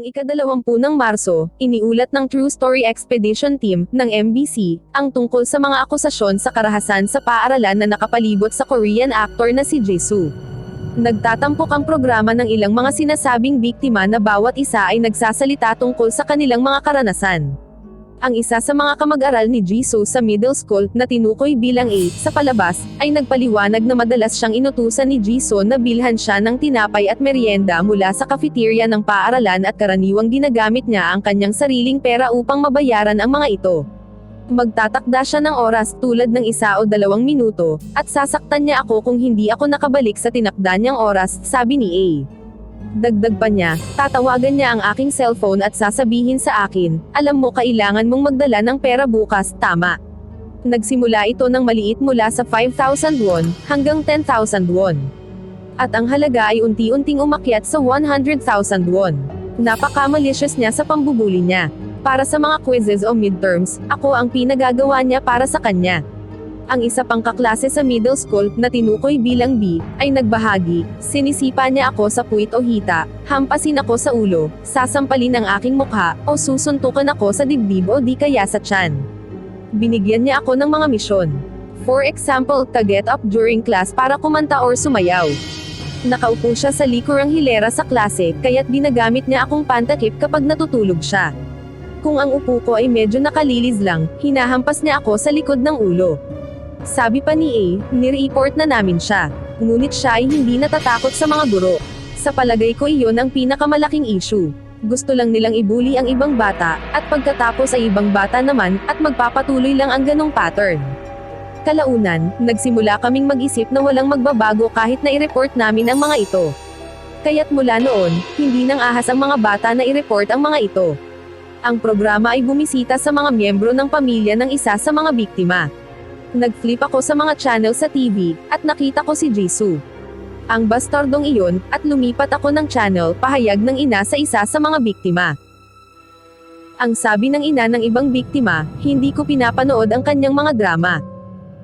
ika-20 ng Marso, iniulat ng True Story Expedition Team ng MBC ang tungkol sa mga akusasyon sa karahasan sa paaralan na nakapalibot sa Korean actor na si Jisoo. Nagtatampok ang programa ng ilang mga sinasabing biktima na bawat isa ay nagsasalita tungkol sa kanilang mga karanasan. Ang isa sa mga kamag-aral ni Jisoo sa middle school, na tinukoy bilang A sa palabas, ay nagpaliwanag na madalas siyang inutusan ni Jisoo na bilhan siya ng tinapay at merienda mula sa cafeteria ng paaralan at karaniwang ginagamit niya ang kanyang sariling pera upang mabayaran ang mga ito. Magtatakda siya ng oras tulad ng 1 o 2 minuto, at sasaktan niya ako kung hindi ako nakabalik sa tinakda niyang oras, sabi ni A. Dagdag pa niya, tatawagan niya ang aking cellphone at sasabihin sa akin, alam mo kailangan mong magdala ng pera bukas, tama. Nagsimula ito ng maliit mula sa 5,000 won, hanggang 10,000 won. At ang halaga ay unti-unting umakyat sa 100,000 won. Napaka-malicious niya sa pambubuli niya. Para sa mga quizzes o midterms, ako ang pinagagawa niya para sa kanya. Ang isa pang kaklase sa middle school, na tinukoy bilang B, ay nagbahagi, sinisipa niya ako sa puwit o hita, hampasin ako sa ulo, sasampalin ang aking mukha, o susuntukan ako sa dibdib o di kaya sa tiyan. Binigyan niya ako ng mga misyon. For example, get up during class para kumanta or sumayaw. Nakaupo siya sa likurang hilera sa klase, kaya't ginagamit niya akong pantakip kapag natutulog siya. Kung ang upo ko ay medyo nakalilis lang, hinahampas niya ako sa likod ng ulo. Sabi pa ni A, nireport na namin siya. Ngunit siya ay hindi natatakot sa mga guro. Sa palagay ko iyon ang pinakamalaking issue. Gusto lang nilang ibuli ang ibang bata, at pagkatapos ay ibang bata naman, at magpapatuloy lang ang ganong pattern. Kalaunan, nagsimula kaming mag-isip na walang magbabago kahit na i-report namin ang mga ito. Kaya't mula noon, hindi nang ahas ang mga bata na i-report ang mga ito. Ang programa ay bumisita sa mga miyembro ng pamilya ng isa sa mga biktima. Nag-flip ako sa mga channel sa TV, at nakita ko si Jisoo. Ang bastardong iyon, at lumipat ako ng channel, pahayag ng ina sa isa sa mga biktima. Ang sabi ng ina ng ibang biktima, hindi ko pinapanood ang kanyang mga drama.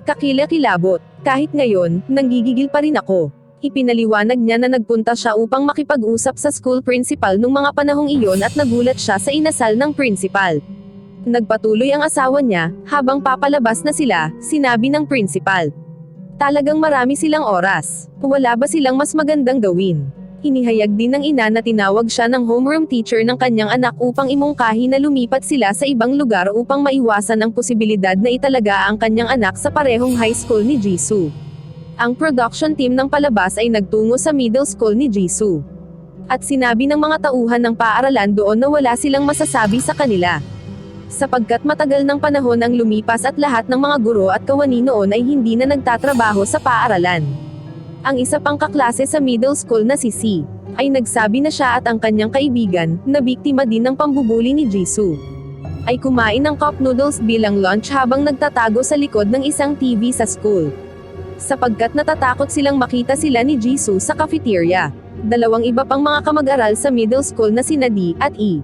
Kakilakilabot, kahit ngayon, nanggigigil pa rin ako. Ipinaliwanag niya na nagpunta siya upang makipag-usap sa school principal nung mga panahong iyon at nagulat siya sa inasal ng principal. Nagpatuloy ang asawa niya, habang papalabas na sila, sinabi ng principal. Talagang marami silang oras. Wala ba silang mas magandang gawin? Inihayag din ng ina na tinawag siya ng homeroom teacher ng kanyang anak upang imungkahi na lumipat sila sa ibang lugar upang maiwasan ang posibilidad na italaga ang kanyang anak sa parehong high school ni Jisoo. Ang production team ng palabas ay nagtungo sa middle school ni Jisoo. At sinabi ng mga tauhan ng paaralan doon na wala silang masasabi sa kanila. Sapagkat matagal ng panahon ang lumipas at lahat ng mga guro at kawani noon ay hindi na nagtatrabaho sa paaralan. Ang isa pang kaklase sa middle school na si C, ay nagsabi na siya at ang kanyang kaibigan, na biktima din ng pambubuli ni Jisoo, ay kumain ng cup noodles bilang lunch habang nagtatago sa likod ng isang TV sa school. Sapagkat natatakot silang makita sila ni Jisoo sa cafeteria. Dalawang iba pang mga kamag-aral sa middle school na sina D at E,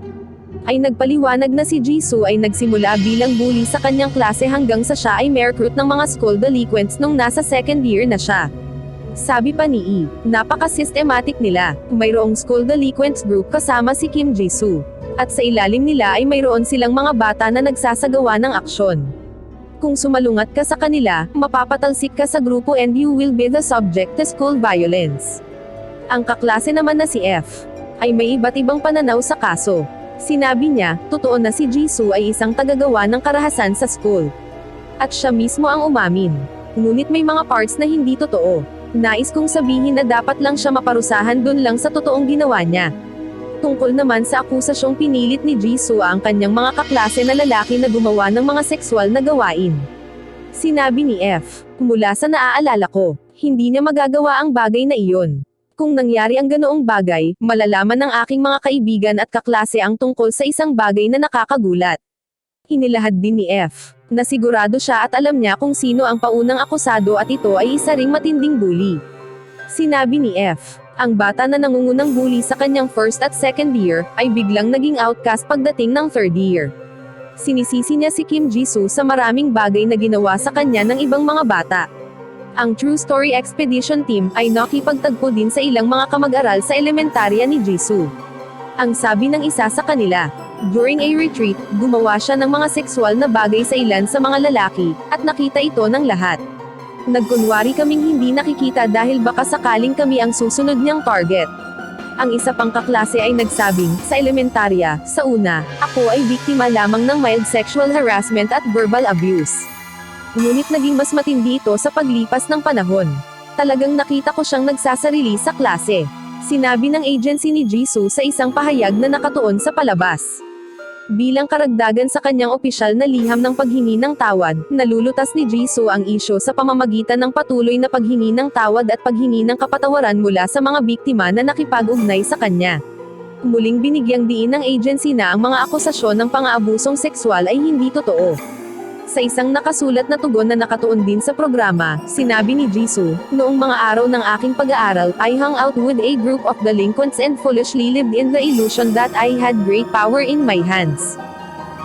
ay nagpaliwanag na si Jisoo ay nagsimula bilang bully sa kanyang klase hanggang sa siya ay ma-recruit ng mga school delinquents nung nasa second year na siya. Sabi pa ni E, napaka-systematic nila. Mayroong school delinquents group kasama si Kim Jisoo. At sa ilalim nila ay mayroon silang mga bata na nagsasagawa ng aksyon. Kung sumalungat ka sa kanila, mapapatalsik ka sa grupo and you will be the subject to school violence. Ang kaklase naman na si F, ay may iba't ibang pananaw sa kaso. Sinabi niya, totoo na si Jisoo ay isang tagagawa ng karahasan sa school. At siya mismo ang umamin. Ngunit may mga parts na hindi totoo. Nais kong sabihin na dapat lang siya maparusahan dun lang sa totoong ginawa niya. Tungkol naman sa akusasyong pinilit ni Jisoo ang kanyang mga kaklase na lalaki na gumawa ng mga sexual na gawain. Sinabi ni F, mula sa naaalala ko, hindi niya magagawa ang bagay na iyon. Kung nangyari ang ganoong bagay, malalaman ng aking mga kaibigan at kaklase ang tungkol sa isang bagay na nakakagulat. Inilahad din ni F, na sigurado siya at alam niya kung sino ang paunang akusado at ito ay isa ring matinding bully. Sinabi ni F, ang bata na nangungunang bully sa kanyang first at second year, ay biglang naging outcast pagdating ng third year. Sinisisi niya si Kim Jisoo sa maraming bagay na ginawa sa kanya ng ibang mga bata. Ang True Story Expedition Team ay nakipagtagpo din sa ilang mga kamag-aral sa elementarya ni Jisoo. Ang sabi ng isa sa kanila. During a retreat, gumawa siya ng mga sexual na bagay sa ilan sa mga lalaki, at nakita ito ng lahat. Nagkunwari kaming hindi nakikita dahil baka sakaling kami ang susunod niyang target. Ang isa pang kaklase ay nagsabing, sa elementarya, sa una, ako ay biktima lamang ng mild sexual harassment at verbal abuse. Ngunit naging mas matindi ito sa paglipas ng panahon. Talagang nakita ko siyang nagsasarili sa klase. Sinabi ng agency ni Jisoo sa isang pahayag na nakatuon sa palabas. Bilang karagdagan sa kanyang opisyal na liham ng paghingi ng tawad, nalulutas ni Jisoo ang isyu sa pamamagitan ng patuloy na paghingi ng tawad at paghingi ng kapatawaran mula sa mga biktima na nakipag-ugnay sa kanya. Muling binigyang diin ng agency na ang mga akusasyon ng pang-aabusong sexual ay hindi totoo. Sa isang nakasulat na tugon na nakatuon din sa programa, sinabi ni Jisoo, noong mga araw ng aking pag-aaral, I hung out with a group of delinquents and foolishly lived in the illusion that I had great power in my hands.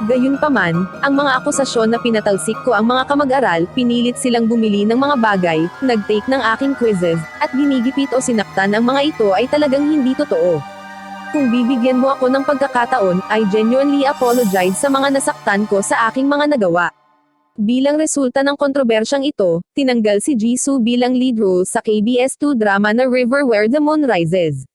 Gayunpaman, ang mga akusasyon na pinatalsik ko ang mga kamag-aral, pinilit silang bumili ng mga bagay, nag-take ng aking quizzes, at ginigipit o sinaktan ang mga ito ay talagang hindi totoo. Kung bibigyan mo ako ng pagkakataon, I genuinely apologize sa mga nasaktan ko sa aking mga nagawa. Bilang resulta ng kontrobersyang ito, tinanggal si Jisoo bilang lead role sa KBS2 drama na River Where the Moon Rises.